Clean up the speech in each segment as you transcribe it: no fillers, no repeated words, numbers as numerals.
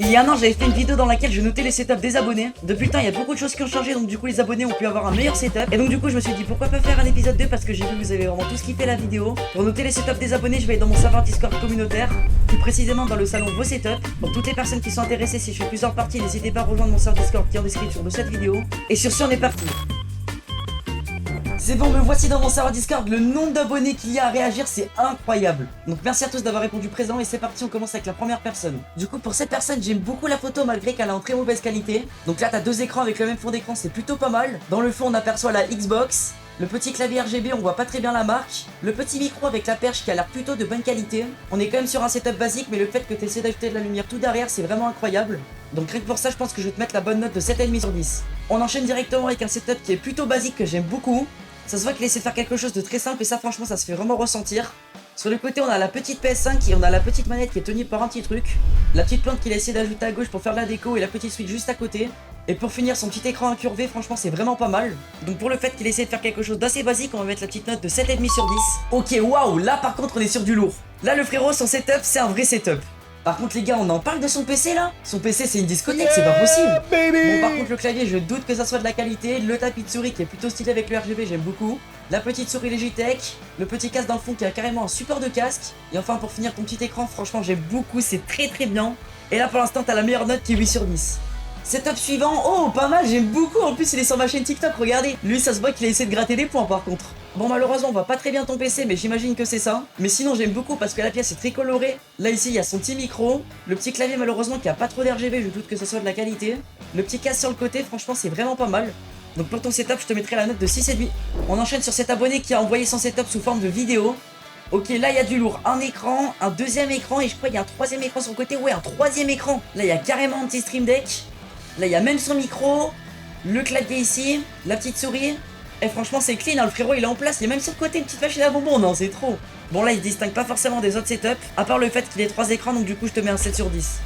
Il y a un an, j'avais fait une vidéo dans laquelle je notais les setups des abonnés. Depuis le temps, il y a beaucoup de choses qui ont changé, donc du coup, les abonnés ont pu avoir un meilleur setup. Et donc, du coup, je me suis dit pourquoi pas faire un épisode 2 parce que j'ai vu que vous avez vraiment tous kiffé la vidéo. Pour noter les setups des abonnés, je vais aller dans mon serveur Discord communautaire, plus précisément dans le salon Vos Setups. Pour toutes les personnes qui sont intéressées, si je fais plusieurs parties, n'hésitez pas à rejoindre mon serveur Discord qui est en description de cette vidéo. Et sur ce, on est parti. C'est bon, me voici dans mon serveur Discord. Le nombre d'abonnés qu'il y a à réagir, c'est incroyable. Donc merci à tous d'avoir répondu présent et c'est parti, on commence avec la première personne. Du coup, pour cette personne, j'aime beaucoup la photo malgré qu'elle est en très mauvaise qualité. Donc là, t'as deux écrans avec le même fond d'écran, c'est plutôt pas mal. Dans le fond, on aperçoit la Xbox. Le petit clavier RGB, on voit pas très bien la marque. Le petit micro avec la perche qui a l'air plutôt de bonne qualité. On est quand même sur un setup basique, mais le fait que tu essaies d'ajouter de la lumière tout derrière, c'est vraiment incroyable. Donc rien que pour ça, je pense que je vais te mettre la bonne note de 7,5 sur 10. On enchaîne directement avec un setup qui est plutôt basique, que j'aime beaucoup. Ça se voit qu'il essaie de faire quelque chose de très simple et ça franchement ça se fait vraiment ressentir. Sur le côté on a la petite PS5 et on a la petite manette qui est tenue par un petit truc. La petite plante qu'il a essayé d'ajouter à gauche pour faire de la déco et la petite Switch juste à côté. Et pour finir son petit écran incurvé, franchement c'est vraiment pas mal. Donc pour le fait qu'il essaie de faire quelque chose d'assez basique, on va mettre la petite note de 7,5 sur 10. Ok, waouh, là par contre on est sur du lourd. Là le frérot, son setup c'est un vrai setup. Par contre les gars, on en parle de son PC là. Son PC c'est une discothèque, c'est pas possible. Bon par contre le clavier, je doute que ça soit de la qualité. Le tapis de souris qui est plutôt stylé avec le RGB, j'aime beaucoup. La petite souris Logitech. Le petit casque dans le fond qui a carrément un support de casque. Et enfin pour finir ton petit écran, franchement j'aime beaucoup, c'est très bien. Et là pour l'instant t'as la meilleure note qui est 8 sur 10. Setup suivant, oh pas mal, j'aime beaucoup. En plus il est sur ma chaîne TikTok, regardez. Lui ça se voit qu'il a essayé de gratter des points par contre. Bon malheureusement on voit pas très bien ton PC, mais j'imagine que c'est ça. Mais sinon j'aime beaucoup parce que la pièce est très colorée. Là ici il y a son petit micro. Le petit clavier malheureusement qui a pas trop d'RGB, je doute que ce soit de la qualité. Le petit casque sur le côté, franchement c'est vraiment pas mal. Donc pour ton setup je te mettrai la note de 6,5. On enchaîne sur cet abonné qui a envoyé son setup sous forme de vidéo. Ok, là il y a du lourd, un écran, un deuxième écran et je crois qu'il y a un troisième écran sur le côté. Ouais, un troisième écran. Là il y a carrément un petit Stream Deck. Là il y a même son micro, le clavier ici, la petite souris. Et franchement c'est clean, hein, le frérot il est en place. Il y a même sur le côté une petite machine à bonbons, non c'est trop. Bon là il se distingue pas forcément des autres setups, à part le fait qu'il ait 3 écrans, donc du coup je te mets un 7 sur 10.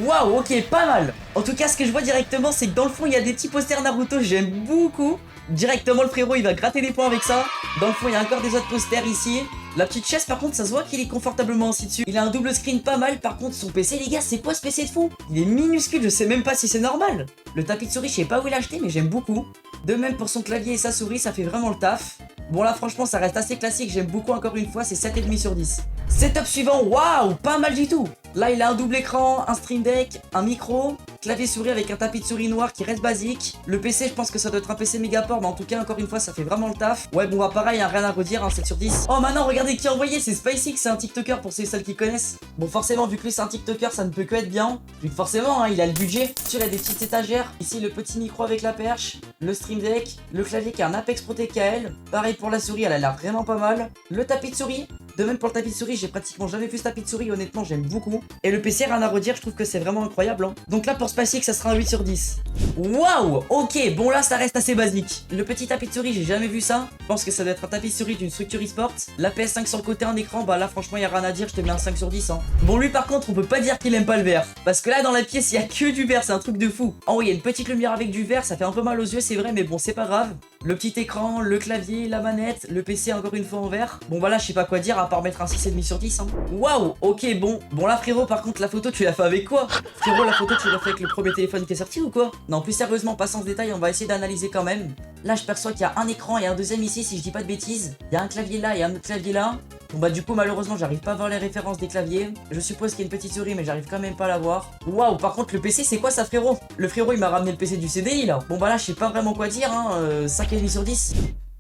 Waouh, ok, pas mal. En tout cas ce que je vois directement c'est que dans le fond il y a des petits posters Naruto, j'aime beaucoup. Directement le frérot il va gratter des points avec ça. Dans le fond il y a encore des autres posters ici. La petite chaise par contre ça se voit qu'il est confortablement assis dessus. Il a un double screen pas mal. Par contre son PC les gars, c'est quoi ce PC de fou? Il est minuscule, je sais même pas si c'est normal. Le tapis de souris je sais pas où il l'a acheté mais j'aime beaucoup. De même pour son clavier et sa souris, ça fait vraiment le taf. Bon là franchement ça reste assez classique, j'aime beaucoup encore une fois, c'est 7,5 sur 10. Setup suivant, waouh, pas mal du tout. Là il a un double écran, un Stream Deck, un micro, clavier souris avec un tapis de souris noir qui reste basique. Le PC je pense que ça doit être un PC Megaport, mais en tout cas encore une fois ça fait vraiment le taf. Ouais bon bah pareil, hein, rien à redire, un 7 sur 10. Oh maintenant regardez qui a envoyé, c'est SpiceX, c'est un TikToker pour celles qui connaissent. Bon forcément vu que lui c'est un TikToker ça ne peut que être bien. Vu que forcément hein, il a le budget. Sur il y a des petites étagères, ici le petit micro avec la perche, le Stream Deck, le clavier qui a un Apex Pro TKL. Pareil pour la souris, elle a l'air vraiment pas mal. Le tapis de souris. De même pour le tapis de souris, j'ai pratiquement jamais vu ce tapis de souris, honnêtement j'aime beaucoup. Et le PC, rien à redire, je trouve que c'est vraiment incroyable. Hein. Donc là pour SpaceX, ça sera un 8 sur 10. Waouh, ok, bon là ça reste assez basique. Le petit tapis de souris, j'ai jamais vu ça. Je pense que ça doit être un tapis de souris d'une structure e-sport. La PS5 sur le côté, un écran, bah là franchement y a rien à dire, je te mets un 5 sur 10. Hein. Bon lui par contre, on peut pas dire qu'il aime pas le vert. Parce que là dans la pièce, il y a que du vert, c'est un truc de fou. Oh oui, il y a une petite lumière avec du vert, ça fait un peu mal aux yeux, c'est vrai, mais bon c'est pas grave. Le petit écran, le clavier, la manette, le PC encore une fois en vert. Bon bah là je sais pas quoi dire à part mettre un 6,5 sur 10 hein. Waouh, ok bon. Bon là frérot par contre la photo tu l'as fait avec quoi? Frérot la photo tu l'as fait avec le premier téléphone qui est sorti ou quoi? Non plus sérieusement pas sans ce détail, on va essayer d'analyser quand même. Là je perçois qu'il y a un écran et un deuxième ici si je dis pas de bêtises. Il y a un clavier là et un autre clavier là. Bon bah du coup malheureusement j'arrive pas à voir les références des claviers. Je suppose qu'il y a une petite souris mais j'arrive quand même pas à la voir. Waouh par contre le PC c'est quoi ça frérot? Le frérot il m'a ramené le PC du CDI là. Bon bah là je sais pas vraiment quoi dire hein, 5,5 sur 10.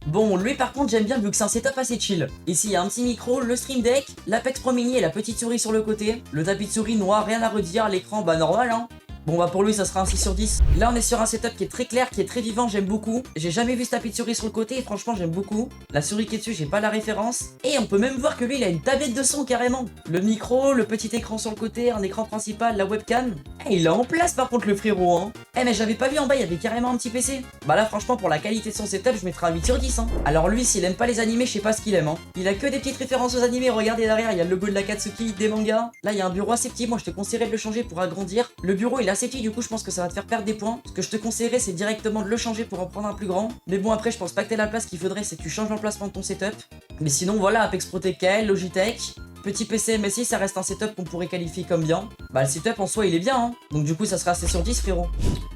Bon, lui par contre j'aime bien vu que c'est un setup assez chill. Ici il y a un petit micro, le Stream Deck, l'Apex Pro Mini et la petite souris sur le côté. Le tapis de souris noir, rien à redire, l'écran bah normal hein. Bon bah pour lui ça sera un 6 sur 10. Là on est sur un setup qui est très clair, qui est très vivant, j'aime beaucoup. J'ai jamais vu ce tapis de souris sur le côté et franchement j'aime beaucoup. La souris qui est dessus, j'ai pas la référence. Et on peut même voir que lui il a une tablette de son carrément. Le micro, le petit écran sur le côté, un écran principal, la webcam. Et il est en place par contre le frérot hein. Eh mais j'avais pas vu en bas, il y avait carrément un petit PC. Bah là franchement pour la qualité de son setup je mettrai un 8 sur 10 hein. Alors lui s'il aime pas les animés, je sais pas ce qu'il aime hein. Il a que des petites références aux animés, regardez derrière, il y a le logo de la Katsuki, des mangas. Là il y a un bureau assez petit, moi je te conseillerais de le changer pour agrandir. Le bureau il est assez petit, du coup je pense que ça va te faire perdre des points. Ce que je te conseillerais c'est directement de le changer pour en prendre un plus grand. Mais bon après je pense pas que t'aies la place, qu'il faudrait c'est que tu changes l'emplacement de ton setup. Mais sinon voilà, Apex Pro TKL, Logitech. Petit PC MSI, ça reste un setup qu'on pourrait qualifier comme bien. Bah le setup en soi il est bien hein. Donc du coup ça sera assez sur 10 frérot.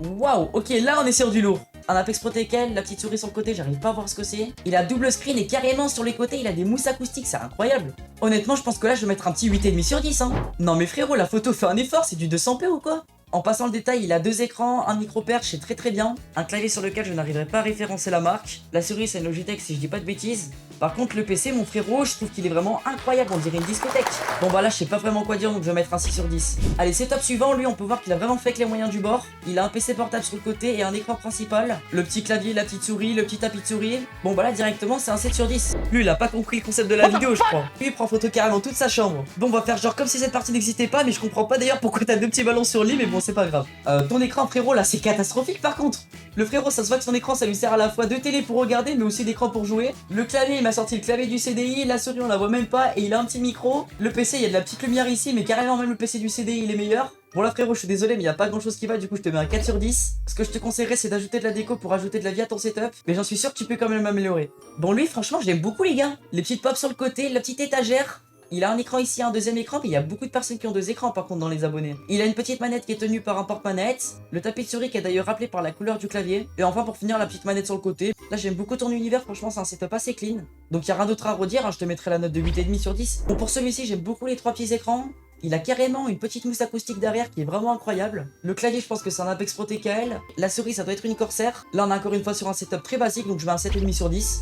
Waouh, ok là on est sur du lourd. Un Apex Protocol, la petite souris sur le côté, j'arrive pas à voir ce que c'est. Il a double screen et carrément sur les côtés il a des mousses acoustiques, c'est incroyable. Honnêtement je pense que là je vais mettre un petit 8,5 sur 10 hein. Non mais frérot la photo fait un effort, c'est du 200p ou quoi? En passant le détail, il a 2 écrans, un micro perche, c'est très bien. Un clavier sur lequel je n'arriverai pas à référencer la marque. La souris c'est une Logitech si je dis pas de bêtises. Par contre le PC mon frérot, je trouve qu'il est vraiment incroyable, on dirait une discothèque. Bon bah là je sais pas vraiment quoi dire donc je vais mettre un 6 sur 10. Allez setup suivant, lui on peut voir qu'il a vraiment fait avec les moyens du bord. Il a un PC portable sur le côté et un écran principal. Le petit clavier, la petite souris, le petit tapis de souris. Bon bah là directement c'est un 7 sur 10. Lui il a pas compris le concept de la vidéo je crois. Lui il prend photo carrément toute sa chambre. Bon on va faire genre comme si cette partie n'existait pas mais je comprends pas d'ailleurs pourquoi t'as 2 petits ballons sur le lit mais bon c'est pas grave. Ton écran frérot là c'est catastrophique par contre. Le frérot ça se voit que son écran ça lui sert à la fois de télé pour regarder mais aussi d'écran pour jouer. Le clavier il m'a sorti le clavier du CDI, la souris on la voit même pas et il a un petit micro. Le PC il y a de la petite lumière ici mais carrément même le PC du CDI il est meilleur. Bon là frérot je suis désolé mais il y a pas grand chose qui va du coup je te mets un 4 sur 10. Ce que je te conseillerais c'est d'ajouter de la déco pour ajouter de la vie à ton setup. Mais j'en suis sûr que tu peux quand même m'améliorer. Bon lui franchement je l'aime beaucoup les gars. Les petites pops sur le côté, la petite étagère. Il a un écran ici, un deuxième écran, mais il y a beaucoup de personnes qui ont 2 écrans par contre dans les abonnés. Il a une petite manette qui est tenue par un porte-manette, le tapis de souris qui est d'ailleurs rappelé par la couleur du clavier, et enfin pour finir la petite manette sur le côté. Là j'aime beaucoup ton univers, franchement c'est un setup assez clean. Donc il y a rien d'autre à redire, hein, je te mettrai la note de 8,5 sur 10. Bon pour celui-ci j'aime beaucoup les 3 petits écrans. Il a carrément une petite mousse acoustique derrière qui est vraiment incroyable. Le clavier je pense que c'est un Apex Pro TKL. La souris ça doit être une Corsair. Là on est encore une fois sur un setup très basique donc je mets un 7,5 sur 10.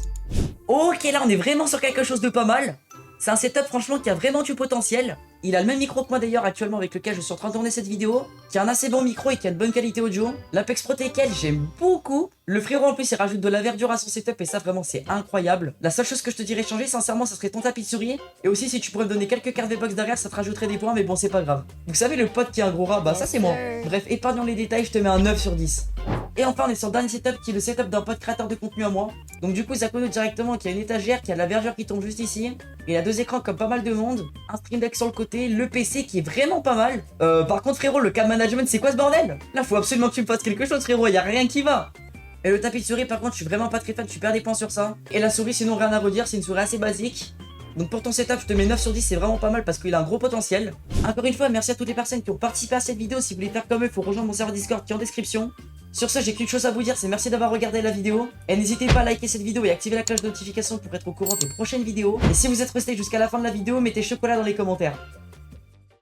Ok là on est vraiment sur quelque chose de pas mal. C'est un setup franchement qui a vraiment du potentiel. Il a le même micro que moi d'ailleurs actuellement avec lequel je suis en train de tourner cette vidéo. Qui a un assez bon micro et qui a de bonne qualité audio. L'Apex Pro TKL j'aime beaucoup. Le frérot en plus il rajoute de la verdure à son setup et ça vraiment c'est incroyable. La seule chose que je te dirais changer sincèrement ça serait ton tapis de souris. Et aussi si tu pourrais me donner quelques cartes box derrière ça te rajouterait des points mais bon c'est pas grave. Vous savez le pote qui a un gros rat bah ça c'est moi. Bref épargnons les détails je te mets un 9 sur 10. Et enfin on est sur le dernier setup qui est le setup d'un pote créateur de contenu à moi. Donc du coup ça connaît directement qu'il y a une étagère, qui a de la verdure qui tombe juste ici. Il a 2 écrans comme pas mal de monde. Un Stream Deck sur le côté, le PC qui est vraiment pas mal. Par contre frérot le cam management c'est quoi ce bordel? Là faut absolument que tu me fasses quelque chose frérot, y a rien qui va. Et le tapis de souris par contre je suis vraiment pas très fan, tu perds des points sur ça. Et la souris sinon rien à redire, c'est une souris assez basique. Donc pour ton setup je te mets 9 sur 10, c'est vraiment pas mal parce qu'il a un gros potentiel. Encore une fois merci à toutes les personnes qui ont participé à cette vidéo. Si vous voulez faire comme eux il faut rejoindre mon serveur Discord qui est en description. Sur ce j'ai qu'une chose à vous dire, c'est merci d'avoir regardé la vidéo. Et n'hésitez pas à liker cette vidéo et activer la cloche de notification pour être au courant des prochaines vidéos. Et si vous êtes resté jusqu'à la fin de la vidéo, mettez chocolat dans les commentaires.